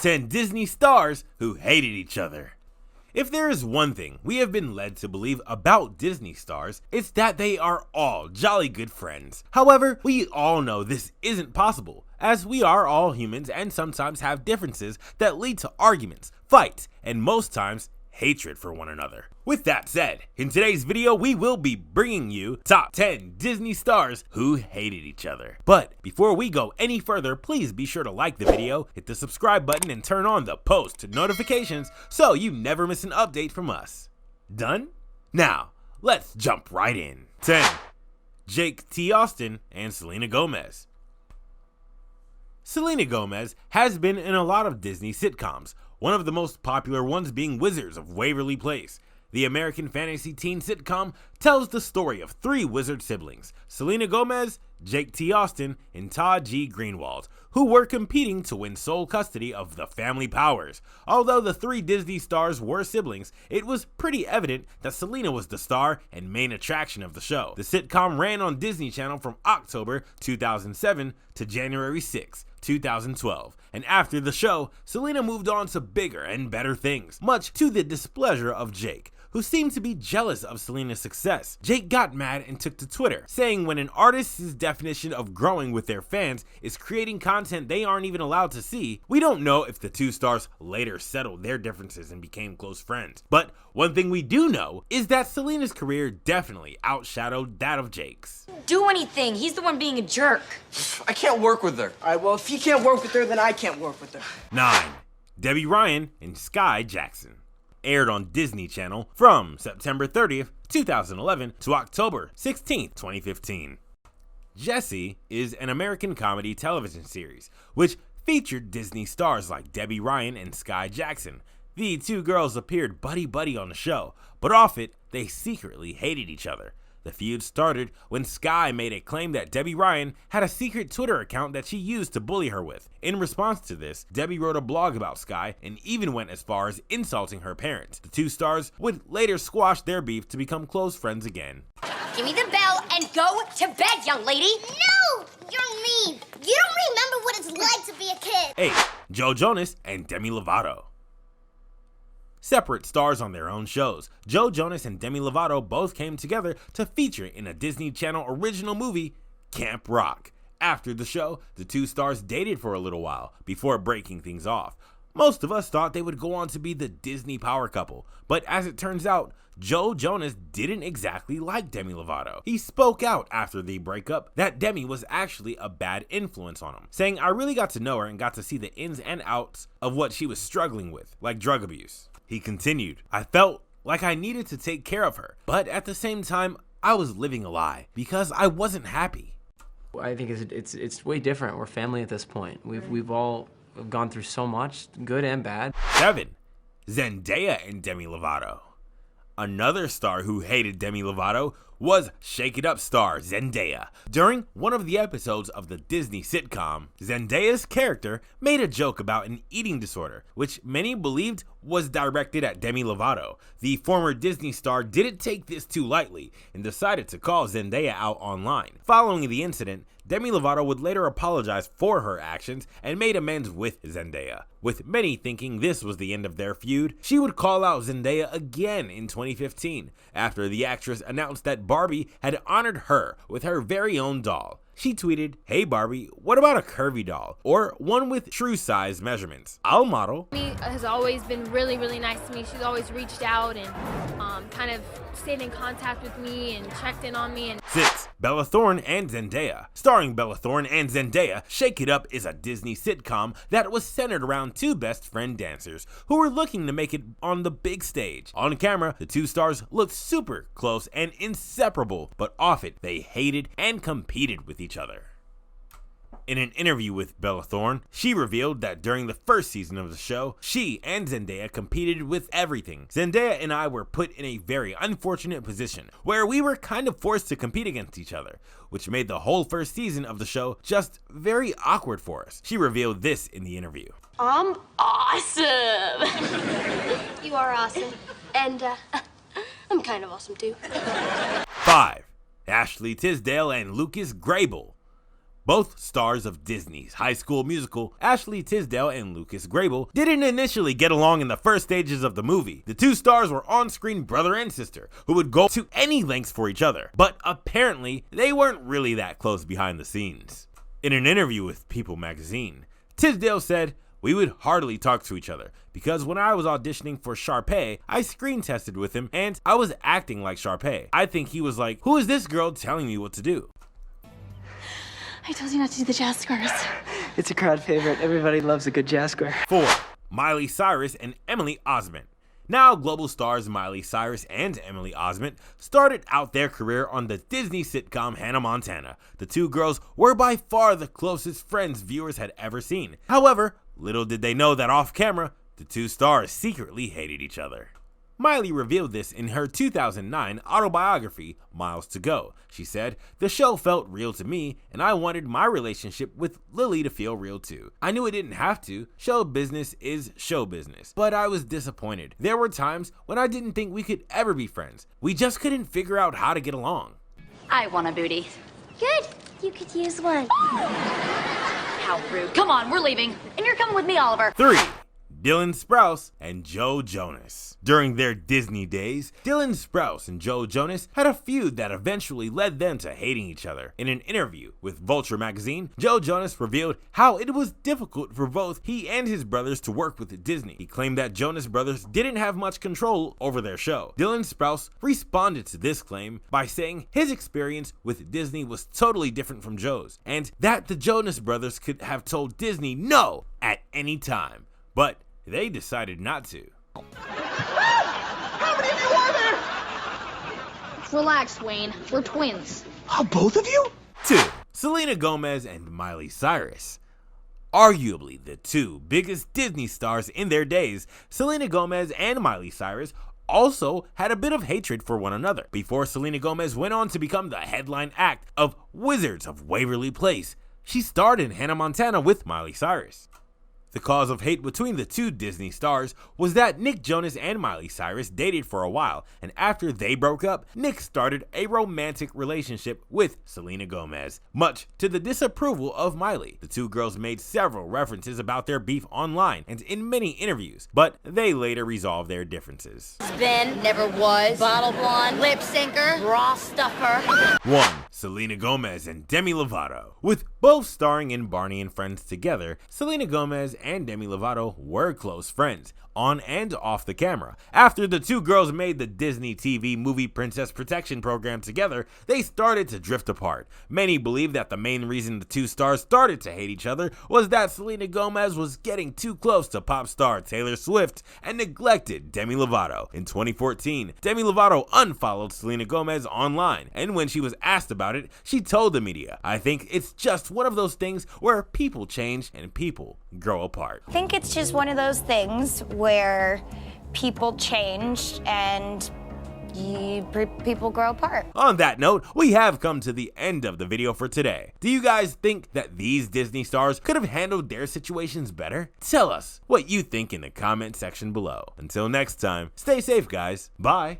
10 Disney stars who hated each other. If there is one thing we have been led to believe about Disney stars, it's that they are all jolly good friends. However, we all know this isn't possible, as we are all humans and sometimes have differences that lead to arguments, fights, and most times, hatred for one another. With that said, in today's video we will be bringing you top 10 Disney stars who hated each other. But before we go any further, please be sure to like the video, hit the subscribe button, and turn on the post notifications so you never miss an update from us. Done? Now, let's jump right in. 10. Jake T. Austin and Selena Gomez. Selena Gomez has been in a lot of Disney sitcoms, one of the most popular ones being Wizards of Waverly Place. The American fantasy teen sitcom tells the story of three wizard siblings, Selena Gomez, Jake T. Austin, and Todd G. Greenwald, who were competing to win sole custody of the family powers. Although the three Disney stars were siblings, it was pretty evident that Selena was the star and main attraction of the show. The sitcom ran on Disney Channel from October 2007 to January 6, 2012, and after the show, Selena moved on to bigger and better things, much to the displeasure of Jake, who seemed to be jealous of Selena's success. Jake got mad and took to Twitter, saying when an artist's definition of growing with their fans is creating content they aren't even allowed to see, we don't know if the two stars later settled their differences and became close friends. But one thing we do know is that Selena's career definitely outshadowed that of Jake's. Do anything, he's the one being a jerk. I can't work with her. All right, well, if you can't work with her, then I can't work with her. 9. Debbie Ryan and Skye Jackson. Aired on Disney Channel from September 30th, 2011 to October 16th, 2015. Jessie is an American comedy television series which featured Disney stars like Debbie Ryan and Skye Jackson. The two girls appeared buddy-buddy on the show, but off it, they secretly hated each other. The feud started when Skye made a claim that Debbie Ryan had a secret Twitter account that she used to bully her with. In response to this, Debbie wrote a blog about Skye and even went as far as insulting her parents. The two stars would later squash their beef to become close friends again. Give me the bell and go to bed, young lady. No, you're mean. You don't remember what it's like to be a kid. 8. Joe Jonas and Demi Lovato. Separate stars on their own shows, Joe Jonas and Demi Lovato both came together to feature in a Disney Channel original movie, Camp Rock. After the show, the two stars dated for a little while before breaking things off. Most of us thought they would go on to be the Disney power couple, but as it turns out, Joe Jonas didn't exactly like Demi Lovato. He spoke out after the breakup that Demi was actually a bad influence on him, saying, "I really got to know her and got to see the ins and outs of what she was struggling with, like drug abuse." He continued, "I felt like I needed to take care of her, but at the same time, I was living a lie because I wasn't happy." I think it's way different. We're family at this point. We've all gone through so much, good and bad. 7. Zendaya and Demi Lovato. Another star who hated Demi Lovato was Shake It Up star Zendaya. During one of the episodes of the Disney sitcom, Zendaya's character made a joke about an eating disorder, which many believed was directed at Demi Lovato. The former Disney star didn't take this too lightly and decided to call Zendaya out online. Following the incident, Demi Lovato would later apologize for her actions and made amends with Zendaya. With many thinking this was the end of their feud, she would call out Zendaya again in 2015 after the actress announced that Barbie had honored her with her very own doll. She tweeted, "Hey Barbie, what about a curvy doll? Or one with true size measurements? I'll model." Demi has always been really, really nice to me. She's always reached out and kind of stayed in contact with me and checked in on me. 6. Bella Thorne and Zendaya. Starring Bella Thorne and Zendaya, Shake It Up is a Disney sitcom that was centered around two best friend dancers who were looking to make it on the big stage. On camera, the two stars looked super close and inseparable, but off it, they hated and competed with each other. In an interview with Bella Thorne, she revealed that during the first season of the show, she and Zendaya competed with everything. "Zendaya and I were put in a very unfortunate position where we were kind of forced to compete against each other, which made the whole first season of the show just very awkward for us." She revealed this in the interview. "I'm awesome." You are awesome. And I'm kind of awesome too. 5. Ashley Tisdale and Lucas Grabeel. Both stars of Disney's High School Musical, Ashley Tisdale and Lucas Grabeel, didn't initially get along in the first stages of the movie. The two stars were on-screen brother and sister who would go to any lengths for each other, but apparently they weren't really that close behind the scenes. In an interview with People magazine, Tisdale said, "We would hardly talk to each other because when I was auditioning for Sharpay, I screen tested with him and I was acting like Sharpay. I think he was like, who is this girl telling me what to do?" I told you not to do the jazz squares. It's a crowd favorite. Everybody loves a good jazz square. 4. Miley Cyrus and Emily Osment. Now global stars Miley Cyrus and Emily Osment started out their career on the Disney sitcom Hannah Montana. The two girls were by far the closest friends viewers had ever seen. However, little did they know that off camera, the two stars secretly hated each other. Miley revealed this in her 2009 autobiography, Miles to Go. She said, "The show felt real to me, and I wanted my relationship with Lily to feel real too. I knew it didn't have to. Show business is show business. But I was disappointed. There were times when I didn't think we could ever be friends. We just couldn't figure out how to get along." I want a booty. Good. You could use one. How rude. Come on, we're leaving. And you're coming with me, Oliver. 3. Dylan Sprouse and Joe Jonas. During their Disney days, Dylan Sprouse and Joe Jonas had a feud that eventually led them to hating each other. In an interview with Vulture magazine, Joe Jonas revealed how it was difficult for both he and his brothers to work with Disney. He claimed that Jonas brothers didn't have much control over their show. Dylan Sprouse responded to this claim by saying his experience with Disney was totally different from Joe's, and that the Jonas brothers could have told Disney no at any time, but they decided not to. How many of you are there? Relax, Wayne. We're twins. Oh, both of you? 2. Selena Gomez and Miley Cyrus. Arguably the two biggest Disney stars in their days, Selena Gomez and Miley Cyrus also had a bit of hatred for one another before Selena Gomez went on to become the headline act of Wizards of Waverly Place. She starred in Hannah Montana with Miley Cyrus. The cause of hate between the two Disney stars was that Nick Jonas and Miley Cyrus dated for a while, and after they broke up, Nick started a romantic relationship with Selena Gomez, much to the disapproval of Miley. The two girls made several references about their beef online and in many interviews, but they later resolved their differences. Spin, never was, bottle blonde, lip syncer, bra stuffer. 1. Selena Gomez and Demi Lovato. With both starring in Barney and Friends together, Selena Gomez and Demi Lovato were close friends, on and off the camera. After the two girls made the Disney TV movie Princess Protection program together, they started to drift apart. Many believe that the main reason the two stars started to hate each other was that Selena Gomez was getting too close to pop star Taylor Swift and neglected Demi Lovato. In 2014, Demi Lovato unfollowed Selena Gomez online, and when she was asked about it, she told the media, "I think it's just one of those things where people change and people grow apart." I think it's just one of those things where people change and people grow apart. On that note, we have come to the end of the video for today. Do you guys think that these Disney stars could have handled their situations better? Tell us what you think in the comment section below. Until next time, stay safe guys. Bye.